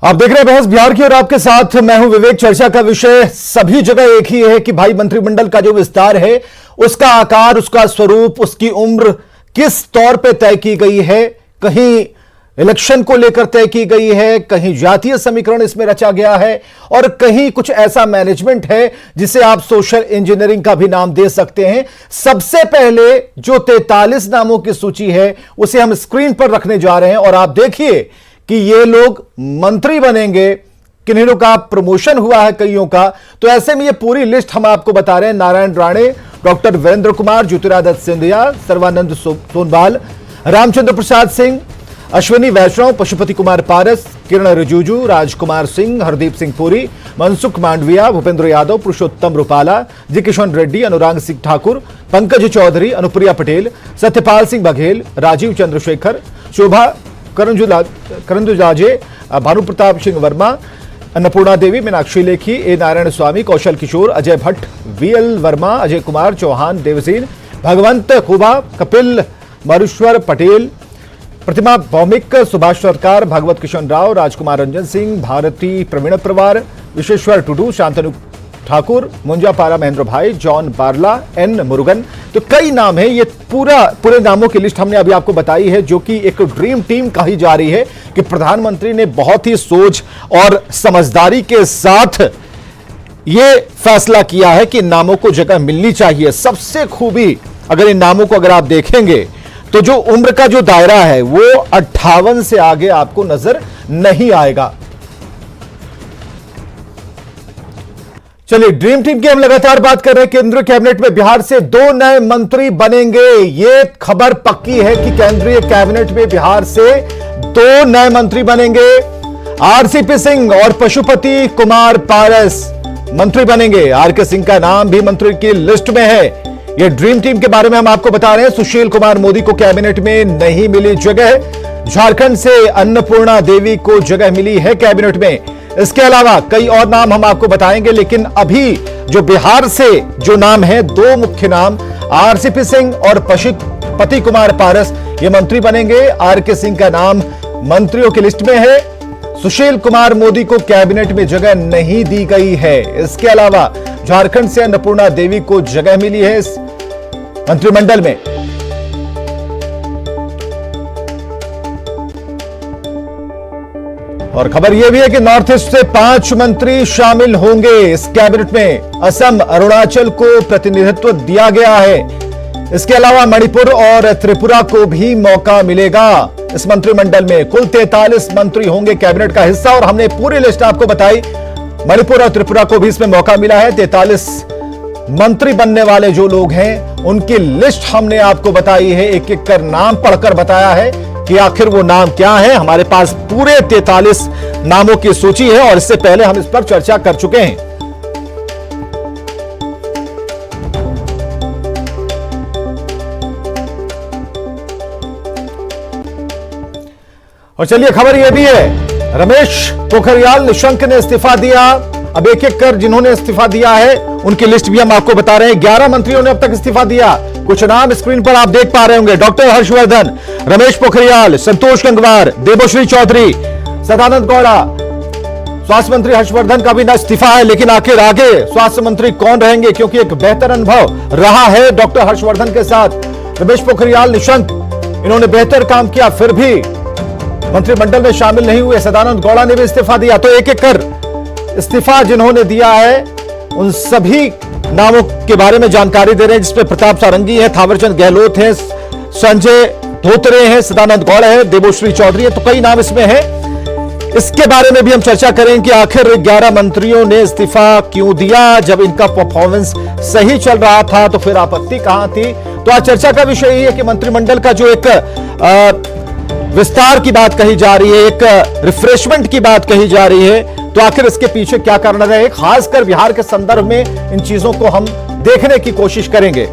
आप देख रहे हैं बहस बिहार की और आपके साथ मैं हूं विवेक। चर्चा का विषय सभी जगह एक ही है कि भाई मंत्रिमंडल का जो विस्तार है उसका आकार, उसका स्वरूप, उसकी उम्र किस तौर पे तय की गई है। कहीं इलेक्शन को लेकर तय की गई है, कहीं जातीय समीकरण इसमें रचा गया है और कहीं कुछ ऐसा मैनेजमेंट है जिसे आप सोशल इंजीनियरिंग का भी नाम दे सकते हैं। सबसे पहले जो 43 नामों की सूची है उसे हम स्क्रीन पर रखने जा रहे हैं और आप देखिए कि ये लोग मंत्री बनेंगे, किन्हीं लोग का प्रमोशन हुआ है, कईयों का। तो ऐसे में ये पूरी लिस्ट हम आपको बता रहे हैं। नारायण राणे, डॉक्टर वीरेंद्र कुमार, ज्योतिरादित्य सिंधिया, सर्बानंद सोनवाल, रामचंद्र प्रसाद सिंह, अश्विनी वैष्णव, पशुपति कुमार पारस, किरण रिजिजू, राजकुमार सिंह, हरदीप सिंह पुरी, मनसुख मांडविया, भूपेंद्र यादव, पुरुषोत्तम रूपाला, जी किशन रेड्डी, अनुराग सिंह ठाकुर, पंकज चौधरी, अनुप्रिया पटेल, सत्यपाल सिंह बघेल, राजीव चंद्रशेखर, शोभा करंदुजाजे, भानु प्रताप सिंह वर्मा, अन्नपूर्णा देवी, मीनाक्षी लेखी, ए नारायण स्वामी, कौशल किशोर, अजय भट्ट, वीएल वर्मा, अजय कुमार चौहान, देवसीन, भगवंत खुबा, कपिल मरुश्वर पटेल, प्रतिमा भौमिक, सुभाष सरकार, भागवत किशन राव, राजकुमार रंजन सिंह, भारती प्रवीण प्रवार, विश्वेश्वर टुडू, शांतनु ठाकुर, मुंजापारा महेंद्र भाई, जॉन बारला, एन मुरुगन। तो कई नाम है। ये पूरे नामों की लिस्ट हमने अभी आपको बताई है जो कि एक ड्रीम टीम कही जा रही है कि प्रधानमंत्री ने बहुत ही सोच और समझदारी के साथ ये फैसला किया है कि इन नामों को जगह मिलनी चाहिए। सबसे खूबी अगर इन नामों को अगर आप देखेंगे तो जो उम्र का जो दायरा है वो 58 से आगे आपको नजर नहीं आएगा। चलिए, ड्रीम टीम की हम लगातार बात कर रहे हैं। केंद्रीय कैबिनेट में बिहार से 2 नए मंत्री बनेंगे। ये खबर पक्की है कि केंद्रीय कैबिनेट में बिहार से 2 नए मंत्री बनेंगे। आरसीपी सिंह और पशुपति कुमार पारस मंत्री बनेंगे। आरके सिंह का नाम भी मंत्री की लिस्ट में है। यह ड्रीम टीम के बारे में हम आपको बता रहे हैं। सुशील कुमार मोदी को कैबिनेट में नहीं मिली जगह। झारखंड से अन्नपूर्णा देवी को जगह मिली है कैबिनेट में। इसके अलावा कई और नाम हम आपको बताएंगे, लेकिन अभी जो बिहार से जो नाम है, 2 मुख्य नाम, आरसीपी सिंह और पशुपति कुमार पारस, ये मंत्री बनेंगे। आरके सिंह का नाम मंत्रियों की लिस्ट में है। सुशील कुमार मोदी को कैबिनेट में जगह नहीं दी गई है। इसके अलावा झारखंड से अन्नपूर्णा देवी को जगह मिली है इस मंत्रिमंडल में। और खबर यह भी है कि नॉर्थ ईस्ट से 5 मंत्री शामिल होंगे इस कैबिनेट में। असम, अरुणाचल को प्रतिनिधित्व दिया गया है। इसके अलावा मणिपुर और त्रिपुरा को भी मौका मिलेगा इस मंत्रिमंडल में। कुल 43 मंत्री होंगे कैबिनेट का हिस्सा और हमने पूरी लिस्ट आपको बताई। मणिपुर और त्रिपुरा को भी इसमें मौका मिला है। 43 मंत्री बनने वाले जो लोग हैं उनकी लिस्ट हमने आपको बताई है। एक एक कर नाम पढ़कर बताया है कि आखिर वो नाम क्या है। हमारे पास पूरे 43 नामों की सूची है और इससे पहले हम इस पर चर्चा कर चुके हैं। और चलिए, खबर यह भी है, रमेश पोखरियाल निशंक ने इस्तीफा दिया। अब एक एक कर जिन्होंने इस्तीफा दिया है उनकी लिस्ट भी हम आपको बता रहे हैं। 11 मंत्रियों ने अब तक इस्तीफा दिया। कुछ नाम स्क्रीन पर आप देख पा रहे होंगे। डॉक्टर हर्षवर्धन, रमेश पोखरियाल, संतोष गंगवार, देबोश्री चौधरी, सदानंद गौड़ा। स्वास्थ्य मंत्री हर्षवर्धन का भी ना इस्तीफा है, लेकिन आखिर आगे स्वास्थ्य मंत्री कौन रहेंगे, क्योंकि एक बेहतर अनुभव रहा है डॉक्टर हर्षवर्धन के साथ। रमेश पोखरियाल निशंक, इन्होंने बेहतर काम किया, फिर भी मंत्रिमंडल में शामिल नहीं हुए। सदानंद गौड़ा ने भी इस्तीफा दिया। तो एक एक कर इस्तीफा जिन्होंने दिया है उन सभी नामों के बारे में जानकारी दे रहे हैं, जिसमें प्रताप सारंगी है, थावरचंद गहलोत है, संजय धोत्रे हैं, सदानंद गौड़ा है, देबोश्री चौधरी है। तो कई नाम इसमें हैं। इसके बारे में भी हम चर्चा करें कि आखिर 11 मंत्रियों ने इस्तीफा क्यों दिया। जब इनका परफॉर्मेंस सही चल रहा था तो फिर आपत्ति कहां थी। तो आज चर्चा का विषय यह है कि मंत्रिमंडल का जो एक विस्तार की बात कही जा रही है, एक रिफ्रेशमेंट की बात कही जा रही है, तो आखिर इसके पीछे क्या कारण रहे, खासकर बिहार के संदर्भ में इन चीजों को हम देखने की कोशिश करेंगे।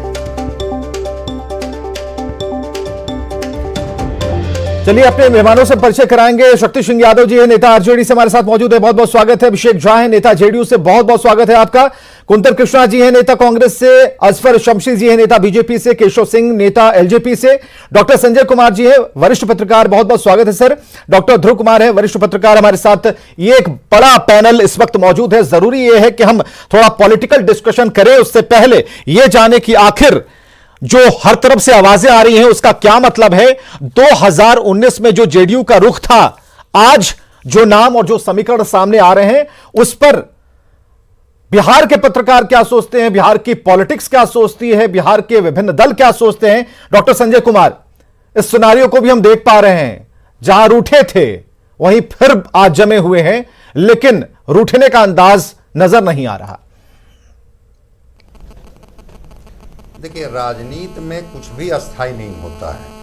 चलिए, अपने मेहमानों से परिचय कराएंगे। शक्ति सिंह यादव जी है, नेता आरजेडी से हमारे साथ मौजूद है, बहुत बहुत स्वागत है। अभिषेक झा है, नेता जेडीयू से, बहुत बहुत स्वागत है आपका। कुंतर कृष्णा जी हैं नेता कांग्रेस से, असफर शमशी जी हैं नेता बीजेपी से, केशव सिंह नेता एलजेपी से, डॉक्टर संजय कुमार जी हैं वरिष्ठ पत्रकार, बहुत बहुत स्वागत है सर। डॉक्टर ध्रुव कुमार है वरिष्ठ पत्रकार हमारे साथ। ये एक बड़ा पैनल इस वक्त मौजूद है। जरूरी यह है कि हम थोड़ा पॉलिटिकल डिस्कशन करें, उससे पहले यह जाने कि आखिर जो हर तरफ से आवाजें आ रही हैं उसका क्या मतलब है। 2019 में जो जेडीयू का रुख था, आज जो नाम और जो समीकरण सामने आ रहे हैं उस पर बिहार के पत्रकार क्या सोचते हैं, बिहार की पॉलिटिक्स क्या सोचती है, बिहार के विभिन्न दल क्या सोचते हैं। डॉक्टर संजय कुमार, इस सिनेरियो को भी हम देख पा रहे हैं, जहां रूठे थे वहीं फिर आज जमे हुए हैं, लेकिन रूठने का अंदाज नजर नहीं आ रहा। देखिए, राजनीति में कुछ भी अस्थायी नहीं होता है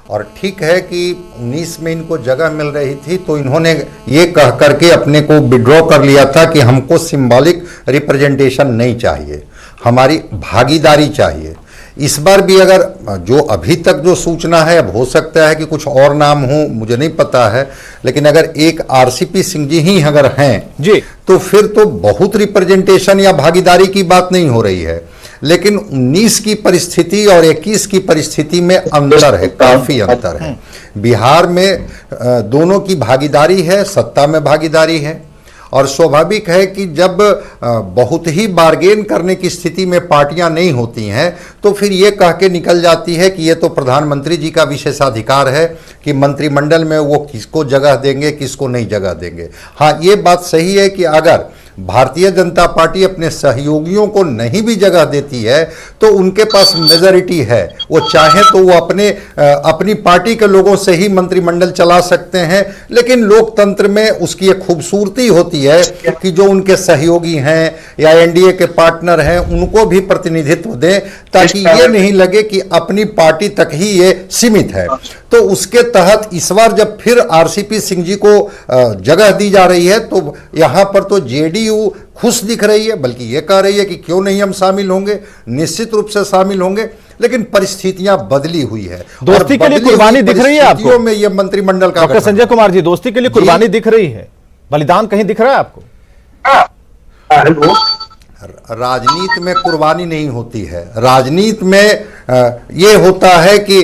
और ठीक है कि 19 में इनको जगह मिल रही थी तो इन्होंने ये कह करके अपने को विड्रॉ कर लिया था कि हमको सिंबॉलिक रिप्रेजेंटेशन नहीं चाहिए, हमारी भागीदारी चाहिए। इस बार भी अगर जो अभी तक जो सूचना है, अब हो सकता है कि कुछ और नाम हो, मुझे नहीं पता है, लेकिन अगर एक आरसीपी सिंह जी ही अगर हैं जी तो फिर तो बहुत रिप्रेजेंटेशन या भागीदारी की बात नहीं हो रही है। लेकिन 19 की परिस्थिति और 21 की परिस्थिति में अंतर है, काफी अंतर है। बिहार में दोनों की भागीदारी है, सत्ता में भागीदारी है और स्वाभाविक है कि जब बहुत ही बार्गेन करने की स्थिति में पार्टियां नहीं होती हैं तो फिर ये कह के निकल जाती है कि ये तो प्रधानमंत्री जी का विशेषाधिकार है कि मंत्रिमंडल में वो किसको जगह देंगे, किसको नहीं जगह देंगे। हाँ, ये बात सही है कि अगर भारतीय जनता पार्टी अपने सहयोगियों को नहीं भी जगह देती है तो उनके पास मेजॉरिटी है, वो चाहे तो वो अपनी पार्टी के लोगों से ही मंत्रिमंडल चला सकते हैं। लेकिन लोकतंत्र में उसकी एक खूबसूरती होती है कि जो उनके सहयोगी हैं या एनडीए के पार्टनर हैं उनको भी प्रतिनिधित्व दें, ताकि ये नहीं लगे कि अपनी पार्टी तक ही ये सीमित है। तो उसके तहत इस बार जब फिर आरसीपी सिंह जी को जगह दी जा रही है तो यहाँ पर तो जेडीयू खुश दिख रही है, बल्कि ये कह रही है कि क्यों नहीं हम शामिल होंगे, निश्चित रूप से शामिल होंगे। लेकिन परिस्थितियां बदली हुई है, दोस्ती के लिए कुर्बानी दिख रही है आपको में ये मंत्रिमंडल का। डॉक्टर संजय कुमार जी, दोस्ती के लिए कुर्बानी दिख रही है, बलिदान कहीं दिख रहा है आपको? राजनीति में कुर्बानी नहीं होती है, राजनीति में ये होता है कि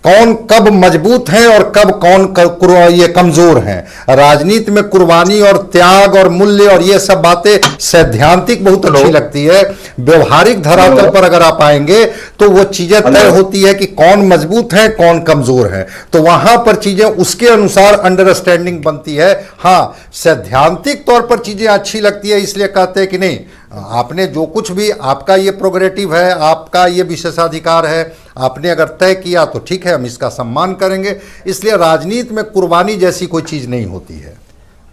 कौन कब मजबूत है और कब कौन ये कमजोर हैं। राजनीति में कुर्बानी और त्याग और मूल्य और ये सब बातें सैद्धांतिक बहुत अच्छी लगती है, व्यवहारिक धरातल पर अगर आप आएंगे तो वो चीजें तय होती है कि कौन मजबूत है कौन कमजोर है, तो वहां पर चीजें उसके अनुसार अंडरस्टैंडिंग बनती है। हाँ, सैद्धांतिक तौर पर चीजें अच्छी लगती है, इसलिए कहते हैं कि नहीं, आपने जो कुछ भी, आपका ये प्रोग्रेटिव है, आपका ये विशेषाधिकार है, आपने अगर तय किया तो ठीक है, हम इसका सम्मान करेंगे। इसलिए राजनीति में कुर्बानी जैसी कोई चीज नहीं होती है।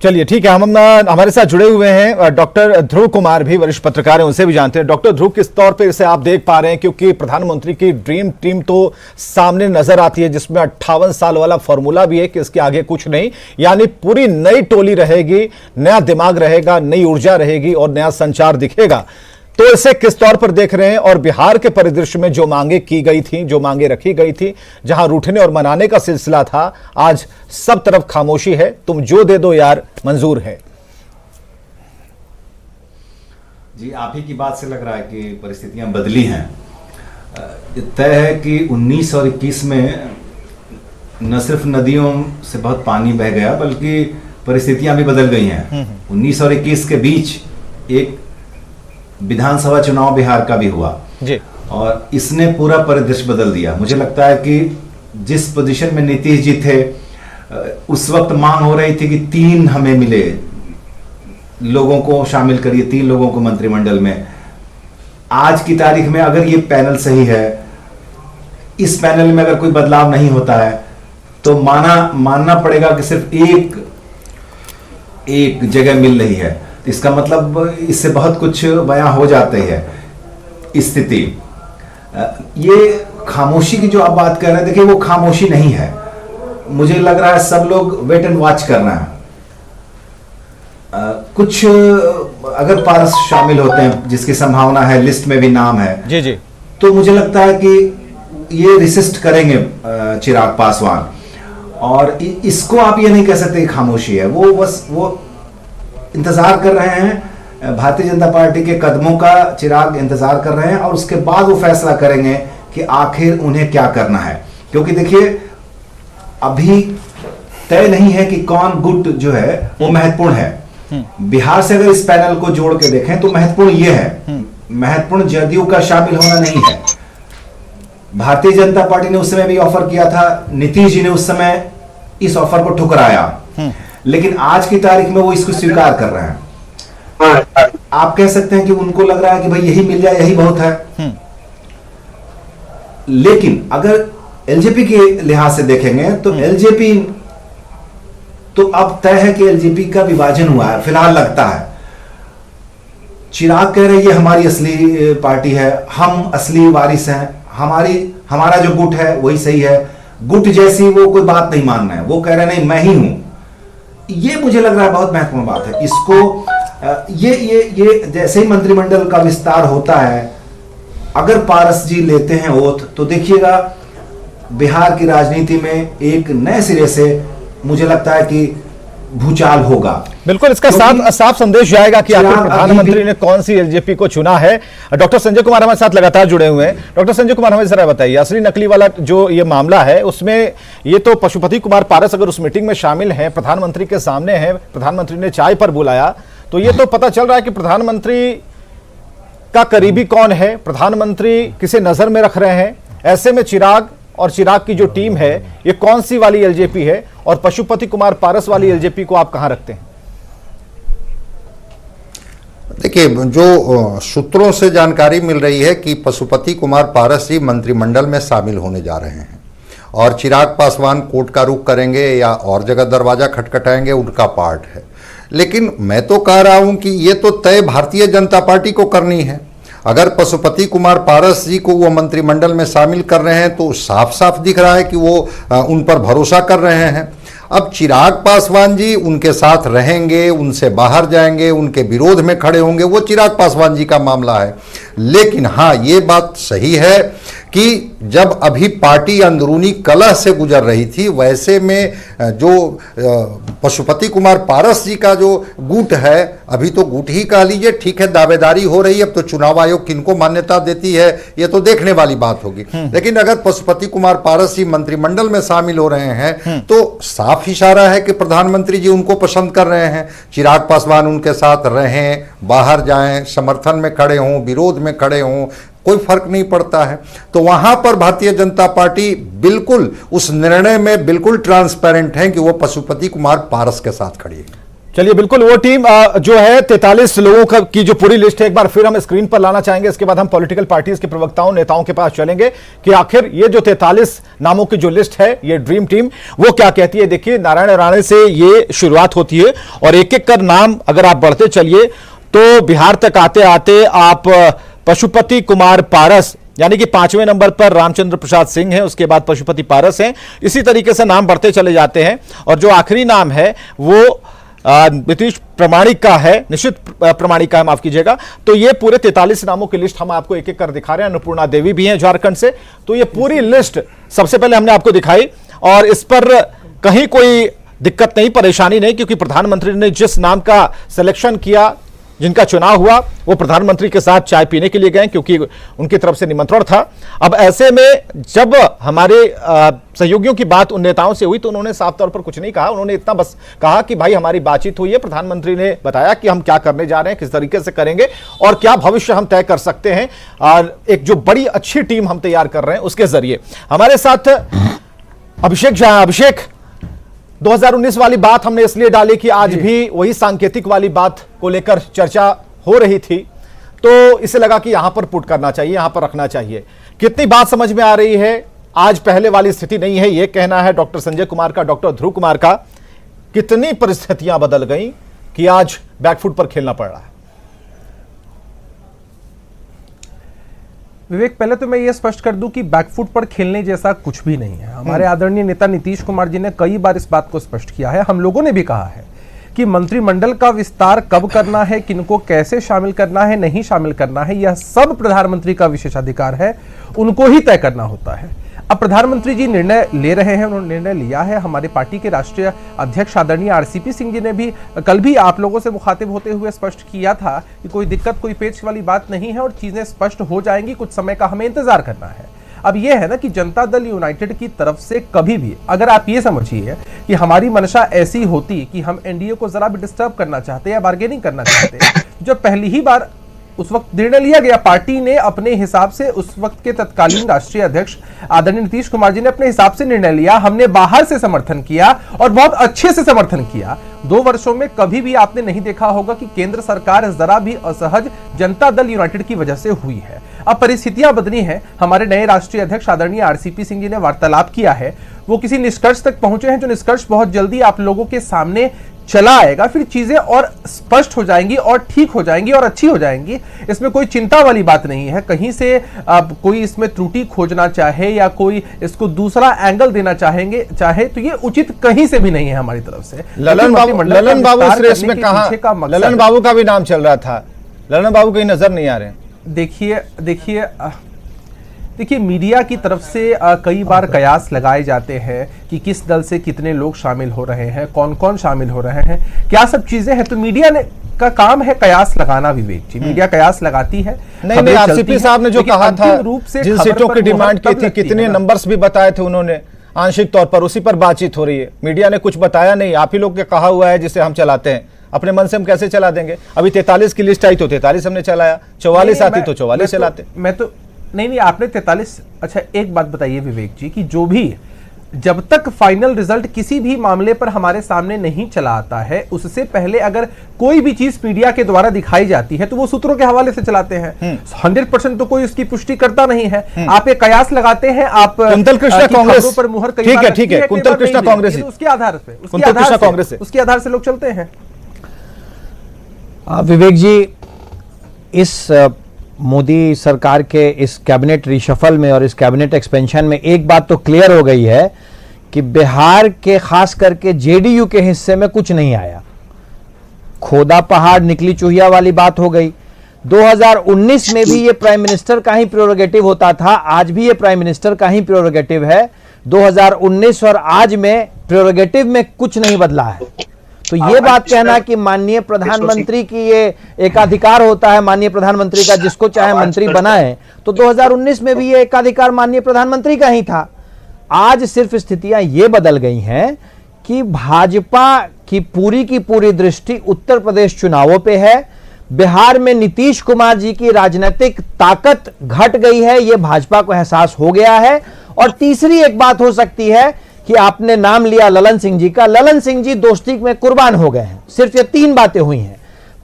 चलिए ठीक है, हम हमारे साथ जुड़े हुए हैं डॉक्टर ध्रुव कुमार भी, वरिष्ठ पत्रकार हैं, उनसे भी जानते हैं। डॉक्टर ध्रुव, किस तौर पे इसे आप देख पा रहे हैं, क्योंकि प्रधानमंत्री की ड्रीम टीम तो सामने नजर आती है, जिसमें 58 साल वाला फॉर्मूला भी है कि इसके आगे कुछ नहीं, यानी पूरी नई टोली रहेगी, नया दिमाग रहेगा, नई ऊर्जा रहेगी और नया संचार दिखेगा। तो इसे किस तौर पर देख रहे हैं? और बिहार के परिदृश्य में जो मांगे की गई थी, जो मांगे रखी गई थी, जहां रूठने और मनाने का सिलसिला था, आज सब तरफ खामोशी है, तुम जो दे दो यार मंजूर है। जी, आप ही की बात से लग रहा है कि परिस्थितियां बदली हैं। तय है कि 19 और 21 में न सिर्फ नदियों से बहुत पानी बह गया, बल्कि परिस्थितियां भी बदल गई हैं। 19 और 21 के बीच एक विधानसभा चुनाव बिहार का भी हुआ जी, और इसने पूरा परिदृश्य बदल दिया। मुझे लगता है कि जिस पोजीशन में नीतीश जी थे, उस वक्त मांग हो रही थी कि 3 हमें मिले, लोगों को शामिल करिए, 3 लोगों को मंत्रिमंडल में। आज की तारीख में अगर ये पैनल सही है, इस पैनल में अगर कोई बदलाव नहीं होता है तो मानना पड़ेगा कि सिर्फ एक जगह मिल रही है। इसका मतलब इससे बहुत कुछ बयां हो जाती है स्थिति। ये खामोशी की जो आप बात कर रहे हैं, देखिए वो खामोशी नहीं है, मुझे लग रहा है सब लोग वेट एंड वॉच कर रहे हैं। कुछ अगर पार्स शामिल होते हैं जिसकी संभावना है, लिस्ट में भी नाम है जी जी, तो मुझे लगता है कि ये रिसिस्ट करेंगे चिराग पासवान, और इसको आप ये नहीं कह सकते खामोशी है। वो बस वो इंतजार कर रहे हैं भारतीय जनता पार्टी के कदमों का चिराग इंतजार कर रहे हैं और उसके बाद वो फैसला करेंगे कि आखिर उन्हें क्या करना है। क्योंकि देखिए अभी तय नहीं है कि कौन गुट जो है वो महत्वपूर्ण है। बिहार से अगर इस पैनल को जोड़ के देखें तो महत्वपूर्ण ये है, महत्वपूर्ण जदयू का शामिल होना नहीं है। भारतीय जनता पार्टी ने उस समय भी ऑफर किया था, नीतीश जी ने उस समय इस ऑफर को ठुकराया, लेकिन आज की तारीख में वो इसको स्वीकार कर रहे हैं। आप कह सकते हैं कि उनको लग रहा है कि भाई यही मिल जाए यही बहुत है, लेकिन अगर एलजेपी के लिहाज से देखेंगे तो एलजेपी तो अब तय है कि एलजेपी का विभाजन हुआ है फिलहाल लगता है। चिराग कह रहे हैं ये हमारी असली पार्टी है, हम असली वारिस हैं, हमारा जो गुट है वही सही है। गुट जैसी वो कोई बात नहीं मान रहे हैं, वो कह रहे नहीं मैं ही हूं। ये मुझे लग रहा है बहुत महत्वपूर्ण बात है। इसको ये जैसे ही मंत्रिमंडल का विस्तार होता है, अगर पारस जी लेते हैं ओथ तो देखिएगा बिहार की राजनीति में एक नए सिरे से मुझे लगता है कि भूचाल होगा। बिल्कुल, इसका साफ संदेश जाएगा कि आखिर प्रधानमंत्री ने कौन सी एलजेपी को चुना है। डॉक्टर संजय कुमार हमारे साथ लगातार जुड़े हुए हैं। डॉक्टर संजय कुमार, हमें जरा बताइए, असली नकली वाला जो ये मामला है उसमें ये तो पशुपति कुमार पारस अगर उस मीटिंग में शामिल हैं, प्रधानमंत्री के सामने है, प्रधानमंत्री ने चाय पर बुलाया, तो ये तो पता चल रहा है कि प्रधानमंत्री का करीबी कौन है, प्रधानमंत्री किसे नजर में रख रहे हैं। ऐसे में चिराग और चिराग की जो टीम है ये कौन सी वाली एलजेपी है और पशुपति कुमार पारस वाली एलजेपी को आप कहां रखते हैं? देखिए, जो सूत्रों से जानकारी मिल रही है कि पशुपति कुमार पारस जी मंत्रिमंडल में शामिल होने जा रहे हैं और चिराग पासवान कोर्ट का रुख करेंगे या और जगह दरवाजा खटखटाएंगे, उनका पार्ट है। लेकिन मैं तो कह रहा हूं कि ये तो तय भारतीय जनता पार्टी को करनी है। अगर पशुपति कुमार पारस जी को वो मंत्रिमंडल में शामिल कर रहे हैं तो साफ साफ दिख रहा है कि वो उन पर भरोसा कर रहे हैं। अब चिराग पासवान जी उनके साथ रहेंगे, उनसे बाहर जाएंगे, उनके विरोध में खड़े होंगे, वो चिराग पासवान जी का मामला है। लेकिन हाँ, ये बात सही है कि जब अभी पार्टी अंदरूनी कलह से गुजर रही थी, वैसे में जो पशुपति कुमार पारस जी का जो गुट है, अभी तो गुट ही कह लीजिए, ठीक है, दावेदारी हो रही है। अब तो चुनाव आयोग किनको मान्यता देती है ये तो देखने वाली बात होगी। लेकिन अगर पशुपति कुमार पारस जी मंत्रिमंडल में शामिल हो रहे हैं तो साफ इशारा है कि प्रधानमंत्री जी उनको पसंद कर रहे हैं। चिराग पासवान उनके साथ रहें, बाहर जाएं, समर्थन में खड़े हों, विरोध में खड़े हों, कोई फर्क नहीं पड़ता है। तो वहां पर भारतीय जनता पार्टी बिल्कुल उस निर्णय में बिल्कुल ट्रांसपेरेंट है कि वो पशुपति कुमार पारस के साथ खड़ी है। चलिए, बिल्कुल वो टीम जो है 43 लोगों की जो पूरी लिस्ट है एक बार फिर हम स्क्रीन पर लाना चाहेंगे। इसके बाद हम पॉलिटिकल पार्टीज के प्रवक्ताओं नेताओं के पास चलेंगे कि आखिर ये जो 43 नामों की जो लिस्ट है, ये ड्रीम टीम वो क्या कहती है। देखिए, नारायण राणे से ये शुरुआत होती है और एक एक कर नाम अगर आप बढ़ते चलिए तो बिहार तक आते आते आप पशुपति कुमार पारस यानी कि 5वें नंबर पर रामचंद्र प्रसाद सिंह है, उसके बाद पशुपति पारस हैं। इसी तरीके से नाम बढ़ते चले जाते हैं और जो आखिरी नाम है वो नीतीश प्रामाणिक का है, निश्चित प्रामाणिक का है, माफ कीजिएगा। तो ये पूरे 43 नामों की लिस्ट हम आपको एक एक कर दिखा रहे हैं। अन्नपूर्णा देवी भी हैं झारखंड से। तो ये पूरी लिस्ट सबसे पहले हमने आपको दिखाई और इस पर कहीं कोई दिक्कत नहीं, परेशानी नहीं, क्योंकि प्रधानमंत्री ने जिस नाम का सिलेक्शन किया, जिनका चुनाव हुआ, वो प्रधानमंत्री के साथ चाय पीने के लिए गए क्योंकि उनकी तरफ से निमंत्रण था। अब ऐसे में जब हमारे सहयोगियों की बात उन नेताओं से हुई तो उन्होंने साफ तौर पर कुछ नहीं कहा। उन्होंने इतना बस कहा कि भाई हमारी बातचीत हुई है, प्रधानमंत्री ने बताया कि हम क्या करने जा रहे हैं, किस तरीके से करेंगे और क्या भविष्य हम तय कर सकते हैं। और एक जो बड़ी अच्छी टीम हम तैयार कर रहे हैं उसके जरिए हमारे साथ अभिषेक झा। अभिषेक, 2019 वाली बात हमने इसलिए डाली कि आज भी वही सांकेतिक वाली बात को लेकर चर्चा हो रही थी, तो इसे लगा कि यहां पर पुट करना चाहिए, यहां पर रखना चाहिए। कितनी बात समझ में आ रही है? आज पहले वाली स्थिति नहीं है, यह कहना है डॉक्टर संजय कुमार का, डॉक्टर ध्रुव कुमार का। कितनी परिस्थितियां बदल गई कि आज बैकफुट पर खेलना पड़ रहा है? विवेक, पहले तो मैं ये स्पष्ट कर दूं कि बैकफुट पर खेलने जैसा कुछ भी नहीं है। हमारे आदरणीय नेता नीतीश कुमार जी ने कई बार इस बात को स्पष्ट किया है। हम लोगों ने भी कहा है कि मंत्रिमंडल का विस्तार कब करना है, किनको कैसे शामिल करना है, नहीं शामिल करना है, यह सब प्रधानमंत्री का विशेषाधिकार है, उनको ही तय करना होता है। अब प्रधानमंत्री जी निर्णय ले रहे हैं, उन्होंने निर्णय लिया है। हमारी पार्टी के राष्ट्रीय अध्यक्ष आदरणीय आरसीपी सिंह जी ने भी कल भी आप लोगों से मुखातिब होते हुए स्पष्ट किया था कि कोई दिक्कत, कोई पेच वाली बात नहीं है और चीजें स्पष्ट हो जाएंगी, कुछ समय का हमें इंतजार करना है। अब यह है ना कि जनता दल यूनाइटेड की तरफ से कभी भी अगर आप ये समझिए कि हमारी मंशा ऐसी होती कि हम एनडीए को जरा भी डिस्टर्ब करना चाहते या बार्गेनिंग करना चाहते, जब पहली ही बार उस वक्त निर्णय लिया गया, पार्टी ने अपने हिसाब से, उस वक्त के तत्कालीन राष्ट्रीय अध्यक्ष आदरणीय नीतीश कुमार जी ने अपने हिसाब से निर्णय लिया, हमने बाहर से समर्थन किया और बहुत अच्छे से समर्थन किया। 2 वर्षों में कभी भी आपने नहीं देखा होगा कि केंद्र सरकार जरा भी असहज जनता दल यूनाइटेड की वजह से हुई है। अब परिस्थितियां बदली हैं। हमारे नए राष्ट्रीय अध्यक्ष आदरणीय आरसीपी सिंह जी ने वार्तालाप किया है, वो किसी निष्कर्ष तक पहुंचे हैं, जो निष्कर्ष बहुत जल्दी आप लोगों के सामने चला आएगा। फिर चीजें और स्पष्ट हो जाएंगी और ठीक हो जाएंगी और अच्छी हो जाएंगी। इसमें कोई चिंता वाली बात नहीं है। कहीं से कोई इसमें त्रुटि खोजना चाहे या कोई इसको दूसरा एंगल देना चाहे तो ये उचित कहीं से भी नहीं है हमारी तरफ से। ललन बाबू इस रेस में कहां? ललन बाबू का भी नाम चल रहा था, ललन बाबू कहीं नजर नहीं आ रहे। देखिए मीडिया की तरफ से कई बार कयास लगाए जाते हैं कि किस दल से कितने लोग शामिल हो रहे हैं, कौन कौन शामिल हो रहे हैं, क्या सब चीजें हैं। तो मीडिया ने का काम है कयास लगाना। विवेक जी, मीडिया कयास लगाती है। नहीं, आरसीपी साहब ने जो कहा था, जिन सीटों की डिमांड की थी, कितने नंबर्स भी बताए थे उन्होंने आंशिक तौर पर, उसी पर बातचीत हो रही है। मीडिया ने कुछ बताया नहीं, आप ही लोग के कहा हुआ है जिसे हम चलाते हैं। अपने मन से हम कैसे चला देंगे? अभी 43 की लिस्ट आई तो 43 हमने चलाया, 44 आती तो 44 चलाते। मैं तो नहीं, आपने 43। अच्छा एक बात बताइए विवेक जी कि जो भी जब तक फाइनल रिजल्ट किसी भी मामले पर हमारे सामने नहीं चला आता है, उससे पहले अगर कोई भी चीज मीडिया के द्वारा दिखाई जाती है तो वो सूत्रों के हवाले से चलाते हैं। 100% तो कोई उसकी पुष्टि करता नहीं है। आप एक कयास लगाते हैं, आप कुंतल कृष्णा कांग्रेस पर मुहर, ठीक है, कुंतल कृष्णा कांग्रेस, उसके आधार पर, उसके आधार से लोग चलते हैं। विवेक जी, इस मोदी सरकार के इस कैबिनेट रिशफल में और इस कैबिनेट एक्सपेंशन में एक बात तो क्लियर हो गई है कि बिहार के खास करके जेडीयू के हिस्से में कुछ नहीं आया। खोदा पहाड़ निकली चूहिया वाली बात हो गई। 2019 में भी ये प्राइम मिनिस्टर का ही प्रेरोगेटिव होता था, आज भी ये प्राइम मिनिस्टर का ही प्रेरोगेटिव है। 2019 और आज में प्रेरोगेटिव में कुछ नहीं बदला है। तो ये बात कहना कि माननीय प्रधानमंत्री की ये एकाधिकार होता है, माननीय प्रधानमंत्री का, जिसको चाहे मंत्री बनाए, तो 2019 में भी ये एकाधिकार माननीय प्रधानमंत्री का ही था। आज सिर्फ स्थितियां ये बदल गई हैं कि भाजपा की पूरी दृष्टि उत्तर प्रदेश चुनावों पे है। बिहार में नीतीश कुमार जी की राजनीतिक ताकत घट गई है, ये भाजपा को एहसास हो गया है। और तीसरी एक बात हो सकती है कि आपने नाम लिया ललन सिंह जी का, ललन सिंह जी दोस्ती में कुर्बान हो गए हैं। सिर्फ ये 3 बातें हुई हैं।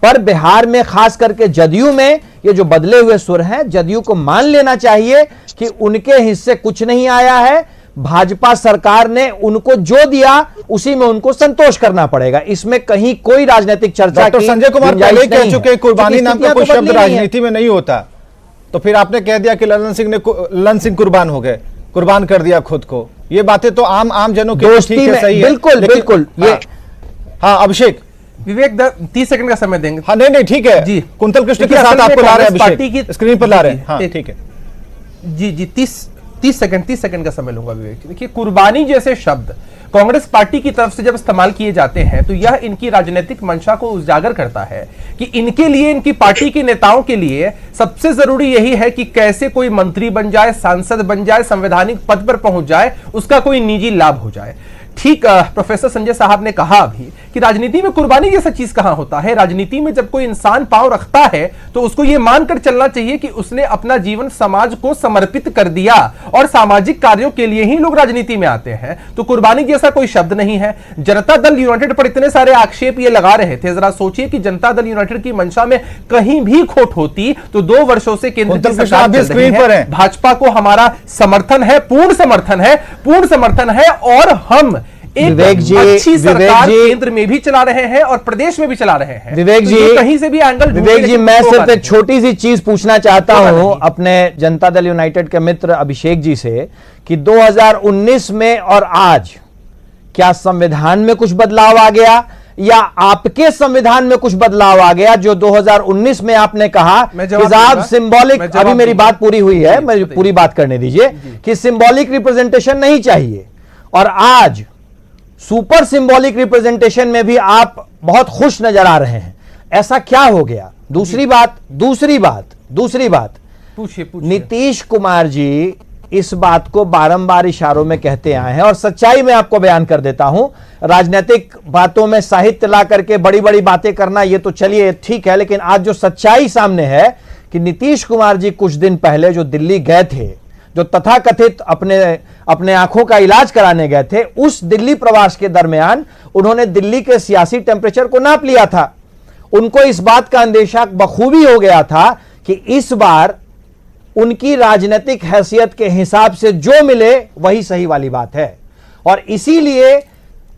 पर बिहार में खास करके जदयू में ये जो बदले हुए सुर हैं, जदयू को मान लेना चाहिए कि उनके हिस्से कुछ नहीं आया है। भाजपा सरकार ने उनको जो दिया उसी में उनको संतोष करना पड़ेगा। इसमें कहीं कोई राजनीतिक चर्चा की संजय कुमार पहले कह चुके कुर्बानी नाम का कोई शब्द राजनीति में नहीं होता, तो फिर आपने कह दिया कि ललन सिंह कुर्बान हो गए, कुर्बान कर दिया खुद को। ये बातें तो आम जनों की ठीक है, सही है, बिल्कुल। ये हाँ अभिषेक, विवेक 30 सेकंड का समय देंगे। हाँ नहीं ठीक है जी, कुंतल कृष्ण के साथ आपको ला रहे हैं, अभिषेक स्क्रीन पर ला रहे हैं। हाँ ठीक है जी 30 सेकंड का समय लूंगा विवेक। देखिए, कुर्बानी जैसे शब्द कांग्रेस पार्टी की तरफ से जब इस्तेमाल किए जाते हैं तो यह इनकी राजनीतिक मंशा को उजागर करता है कि इनके लिए, इनकी पार्टी के नेताओं के लिए सबसे जरूरी यही है कि कैसे कोई मंत्री बन जाए, सांसद बन जाए, संवैधानिक पद पर पहुंच जाए, उसका कोई निजी लाभ हो जाए। ठीक प्रोफेसर संजय साहब ने कहा अभी कि राजनीति में कुर्बानी जैसा चीज कहां होता है। राजनीति में जब कोई इंसान पांव रखता है तो उसको यह मानकर चलना चाहिए कि उसने अपना जीवन समाज को समर्पित कर दिया और सामाजिक कार्यों के लिए ही लोग राजनीति में आते हैं। तो कुर्बानी जैसा कोई शब्द नहीं है। जनता दल यूनाइटेड पर इतने सारे आक्षेप ये लगा रहे थे, जरा सोचिए कि जनता दल यूनाइटेड की मंशा में कहीं भी खोट होती तो 2 वर्षों से केंद्र की सरकार चल रही है। भाजपा को हमारा समर्थन है, पूर्ण समर्थन है और हम एक अच्छी सरकार केंद्र में भी चला रहे हैं और प्रदेश में भी चला रहे हैं। विवेक जी, तो कहीं से भी एंगल, विवेक जी, मैं सिर्फ एक छोटी सी चीज पूछना चाहता हूं अपने जनता दल यूनाइटेड के मित्र अभिषेक जी से कि 2019 में और आज क्या संविधान में कुछ बदलाव आ गया या आपके संविधान में कुछ बदलाव आ गया जो 2019 में आपने कहा कि साहब सिंबॉलिक, अभी मेरी बात पूरी हुई है, मुझे पूरी बात करने दीजिए, कि सिंबॉलिक रिप्रेजेंटेशन नहीं चाहिए, और आज सुपर सिंबॉलिक रिप्रेजेंटेशन में भी आप बहुत खुश नजर आ रहे हैं। ऐसा क्या हो गया? दूसरी बात पूछिए। नीतीश कुमार जी इस बात को बारंबार इशारों में कहते आए हैं, और सच्चाई में आपको बयान कर देता हूं। राजनीतिक बातों में साहित्य ला करके बड़ी बड़ी बातें करना ये तो चलिए ठीक है, लेकिन आज जो सच्चाई सामने है कि नीतीश कुमार जी कुछ दिन पहले जो दिल्ली गए थे, जो तथाकथित अपने आंखों का इलाज कराने गए थे, उस दिल्ली प्रवास के दरमियान उन्होंने दिल्ली के सियासी टेम्परेचर को नाप लिया था। उनको इस बात का अंदेशा बखूबी हो गया था कि इस बार उनकी राजनीतिक हैसियत के हिसाब से जो मिले वही सही वाली बात है। और इसीलिए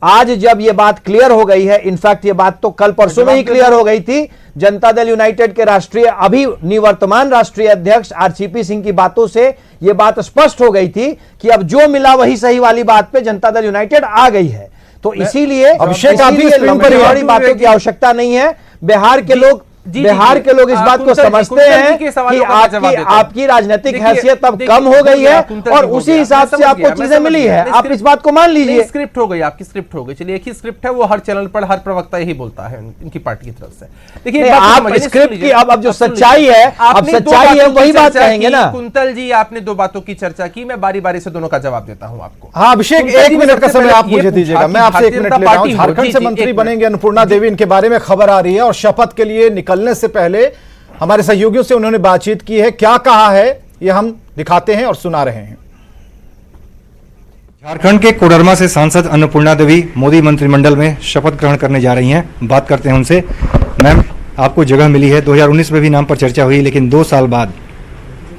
आज जब यह बात क्लियर हो गई है, इनफैक्ट यह बात तो कल परसों में ही क्लियर हो गई थी, जनता दल यूनाइटेड के अभी निवर्तमान राष्ट्रीय अध्यक्ष आरसीपी सिंह की बातों से यह बात स्पष्ट हो गई थी कि अब जो मिला वही सही वाली बात पे जनता दल यूनाइटेड आ गई है। तो इसीलिए लंबी बातों की आवश्यकता नहीं है। बिहार के लोग इस बात को समझते हैं कि आपकी राजनीतिक हैसियत अब कम हो गई है, और उसी हिसाब से आपको चीजें मिली है। आप इस बात को मान लीजिए। स्क्रिप्ट हो गई, आपकी स्क्रिप्ट हो गई। चलिए, एक ही स्क्रिप्ट है, वो हर चैनल पर हर प्रवक्ता यही बोलता है इनकी पार्टी की तरफ से। देखिए, आप स्क्रिप्ट की अब जो सच्चाई है, अब सच्चाई है वही बात कहेंगे ना। कुंतल जी, आपने दो बातों की चर्चा की, मैं बारी बारी से दोनों का जवाब देता हूं आपको। हाँ अभिषेक, 1 मिनट का समय आप मुझे दीजिएगा, मैं आपसे 1 मिनट ले रहा हूं। झारखंड से मंत्री बनेंगे अन्नपूर्णा देवी, इनके बारे में खबर आ रही है, और शपथ के लिए निकलने से पहले हमारे सहयोगियों से उन्होंने बातचीत की है। क्या कहा है ये हम दिखाते हैं और सुना रहे हैं। झारखंड के कोडरमा से सांसद अन्नपूर्णा देवी मोदी मंत्रिमंडल में शपथ ग्रहण करने जा रही हैं। बात करते हैं उनसे। मैम, आपको जगह मिली है, 2019 में भी नाम पर चर्चा हुई, लेकिन 2 साल बाद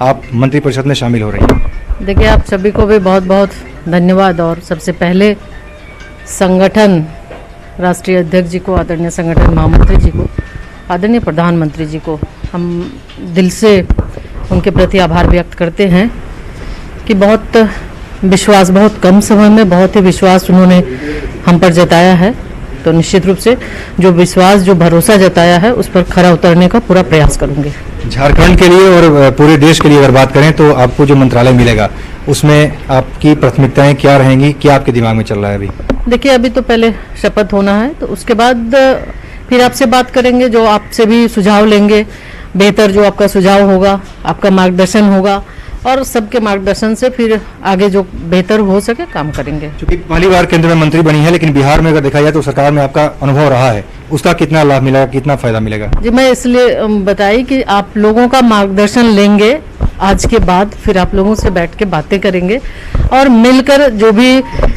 आप मंत्रिपरिषद में शामिल हो रही हैं। देखिए, आप सभी को भी बहुत बहुत धन्यवाद। और सबसे पहले संगठन राष्ट्रीय अध्यक्ष जी को, आदरणीय संगठन महामंत्री जी को, आदरणीय प्रधानमंत्री जी को हम दिल से उनके प्रति आभार व्यक्त करते हैं कि बहुत कम समय में बहुत ही विश्वास उन्होंने हम पर जताया है। तो निश्चित रूप से जो विश्वास, जो भरोसा जताया है, उस पर खरा उतरने का पूरा प्रयास करूंगे। झारखंड के लिए और पूरे देश के लिए अगर बात करें तो आपको जो मंत्रालय मिलेगा उसमें आपकी प्राथमिकताएं क्या रहेंगी, क्या आपके दिमाग में चल रहा है अभी? देखिए, अभी तो पहले शपथ होना है, तो उसके बाद फिर आपसे बात करेंगे, जो आपसे भी सुझाव लेंगे, बेहतर जो आपका सुझाव होगा, आपका मार्गदर्शन होगा, और सबके मार्गदर्शन से फिर आगे जो बेहतर हो सके काम करेंगे। क्योंकि पहली बार केंद्र में मंत्री बनी है, लेकिन बिहार में अगर देखा जाए तो सरकार में आपका अनुभव रहा है, उसका कितना लाभ मिलेगा, कितना फायदा मिलेगा? जी, मैं इसलिए बताई कि आप लोगों का मार्गदर्शन लेंगे आज के बाद, फिर आप लोगों से बैठ के बातें करेंगे, और मिलकर जो भी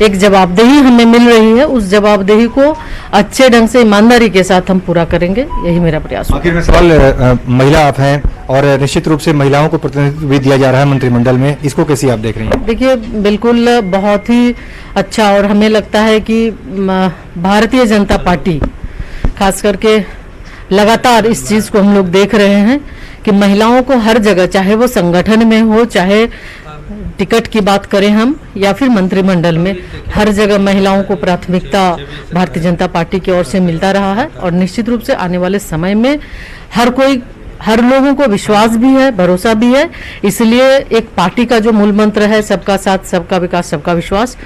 एक जवाबदेही हमें मिल रही है, उस जवाबदेही को अच्छे ढंग से ईमानदारी के साथ हम पूरा करेंगे। यही मेरा प्रयास। आखिर में सवाल, महिला आप हैं और निश्चित रूप से महिलाओं को प्रतिनिधित्व भी दिया जा रहा है मंत्रिमंडल में, इसको कैसे आप देख रही हैं? देखिए, बिल्कुल बहुत ही अच्छा, और हमें लगता है कि भारतीय जनता पार्टी खास करके लगातार इस चीज को हम लोग देख रहे हैं कि महिलाओं को हर जगह, चाहे वो संगठन में हो, चाहे टिकट की बात करें हम, या फिर मंत्रिमंडल में, हर जगह महिलाओं को प्राथमिकता भारतीय जनता पार्टी की ओर से मिलता रहा है। और निश्चित रूप से आने वाले समय में हर लोगों को विश्वास भी है, भरोसा भी है। इसलिए एक पार्टी का जो मूल मंत्र है, सबका साथ, सबका विकास, सबका विश्वास,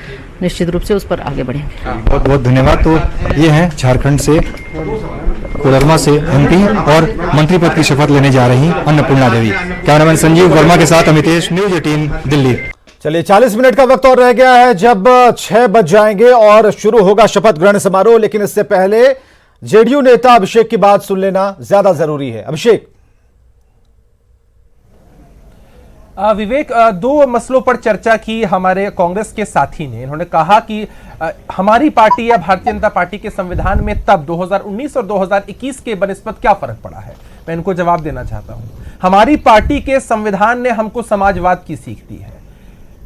निश्चित रूप से उस पर आगे बढ़ेंगे। बहुत बहुत धन्यवाद। तो ये हैं झारखंड से, कोडरमा से एमपी और मंत्री पद की शपथ लेने जा रही अन्नपूर्णा देवी। कैमरामैन संजीव वर्मा के साथ अमितेश, न्यूज 18 दिल्ली। चलिए, 40 मिनट का वक्त और रह गया है, जब 6 बज जाएंगे और शुरू होगा शपथ ग्रहण समारोह। लेकिन इससे पहले जेडीयू नेता अभिषेक की बात सुन लेना ज्यादा जरूरी है। अभिषेक। विवेक, 2 मसलों पर चर्चा की हमारे कांग्रेस के साथी ने। इन्होंने कहा कि हमारी पार्टी या भारतीय जनता पार्टी के संविधान में तब 2019 और 2021 के बनिस्बत क्या फर्क पड़ा है। मैं इनको जवाब देना चाहता हूं। हमारी पार्टी के संविधान ने हमको समाजवाद की सीख दी है।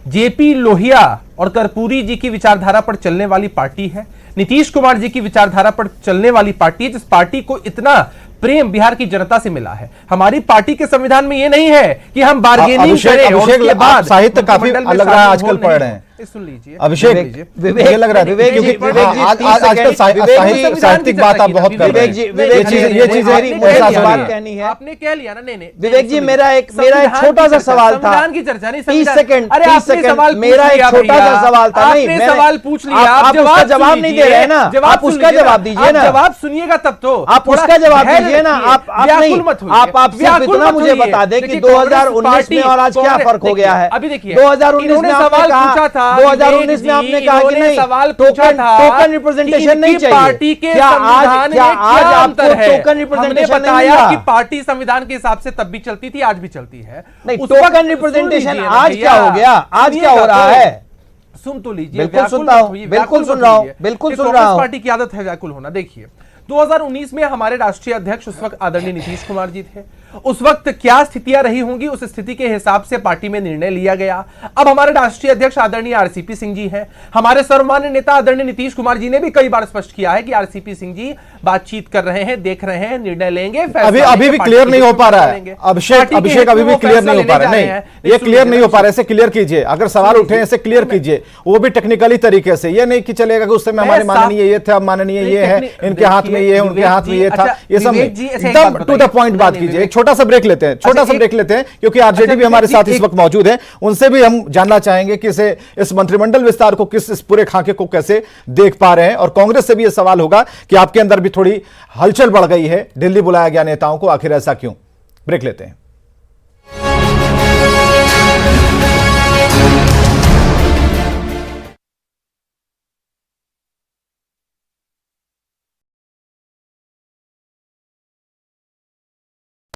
जेपी लोहिया और कर्पूरी जी की विचारधारा पर चलने वाली पार्टी है, नीतीश कुमार जी की विचारधारा पर चलने वाली पार्टी है, जिस पार्टी को इतना प्रेम बिहार की जनता से मिला है। हमारी पार्टी के संविधान में यह नहीं है कि हम बार्गेनिंग करें और उसके बाद साहित्य काफी अलग रहा है आजकल पढ़ रहे हैं। सुन लीजिए अभिषेक, विवेक मुझे लग रहा है विवेक जी, क्योंकि विवेक जी, आजकल 30 सेकंड, साहित्यिक बात आप बहुत कर रहे विवेक जी, हैं। विवेक जी, ये चीजें आपने मेरे साथ कह हो लिया, रही है। कहनी है। आपने कह लिया ना। नहीं विवेक जी, मेरा एक छोटा सा सवाल था। संविधान की चर्चा नहीं, 30 सेकंड, अरे 30 आपने सेकंड, सवाल पूछ मेरा एक लिया छोटा सा भैया। सवाल था। नहीं, आपने सवाल पूछ लिया, आप उसका सुन जवाब नहीं दे रहे हैं ना, जवाब आप सुन उसका लीजिए जवाब दीजिए ना। जवाब सुनिएगा तब तो आप थोड़ा उसका जवाब धैर्य दीजिए ना। रखिए, आप नहीं, व्याकुल मत होइए, आप सिर्फ व्याकुल इतना मत मुझे होइए। बता दें कि देखिए, 2019 में और आज क्या कांग्रेस- फर्क हो गया है। अभी देखिए 2019 में आपने सवाल कहा, पूछा था 2019 में आपने कहा कि नहीं, सवाल पूछा था टोकन रिप्रेजेंटेशन नहीं चाहिए। पार्टी के क्या संविधान क्या में आज क्या आपको अंतर है? टोकन हमने रिप्रेजेंटेशन नहीं बताया मिला? कि पार्टी संविधान के हिसाब से तब भी चलती थी, आज भी चलती है। नहीं, उस टोकन वक्त- रिप्रेजेंटेशन सुन लीजिए ना आज भैया, क्या हो गया? आज क्या हो सुनिएगा रहा तो। है? सुन तो लीजिए, बिल्कुल व्याकुल सुनता मत हूं, होइए, बिल्कुल व्याकुल सुन मत रहा हूं, होइए। बिल्कुल ये सुन कांग्रेस रहा हूं। पार्टी की आदत है व्याकुल होना। देखिए 2019 में हमारे राष्ट्रीय अध्यक्ष उस वक्त आदरणीय नीतीश कुमार जी थे। उस वक्त क्या स्थितियां रही होंगी, उस स्थिति के हिसाब से पार्टी में निर्णय लिया गया। अब हमारे राष्ट्रीय अध्यक्ष आदरणीय आरसीपी सिंह जी हैं। हमारे सर्वमान्य नेता आदरणीय नीतीश कुमार जी ने भी कई बार स्पष्ट किया है कि आरसीपी सिंह जी बातचीत कर रहे हैं, देख रहे हैं, निर्णय लेंगे, फैसला अभी लेंगे, भी पार्टी क्लियर के नहीं हो हित में पा रहा फैसला है। लेंगे। अभिषेक पार्टी के अभिषेक हित अभी में भी वो क्लियर फैसला नहीं हो पा लेने रहा जा नहीं, रहे हैं। ये सुन क्लियर लीजिए नहीं ना, हो पा रहा है। ऐसे क्लियर कीजिए, अगर सवाल सुन उठे लीजिए। ऐसे क्लियर कीजिए, वो भी टेक्निकली तरीके से। ये नहीं कि चलेगा कि उस समय हमारे माननीय ये थे, अब माननीय ये है, इनके हाथ में ये है, उनके हाथ में ये था, ये सब विवेक जी, ऐसे एक एकदम बात टू द बताइए। पॉइंट बात नहीं, कीजिए। विवेक- एक छोटा सा ब्रेक लेते हैं, छोटा सा ब्रेक लेते हैं, क्योंकि आरजेडी भी हमारे साथ इस वक्त मौजूद है। उनसे भी हम जानना चाहेंगे कि इस मंत्रिमंडल विस्तार को, इस पूरे खाके को कैसे देख पा रहे हैं। और कांग्रेस से भी यह सवाल होगा कि आपके अंदर भी थोड़ी हलचल बढ़ गई है, दिल्ली बुलाया गया नेताओं को, आखिर ऐसा क्यों? ब्रेक लेते हैं।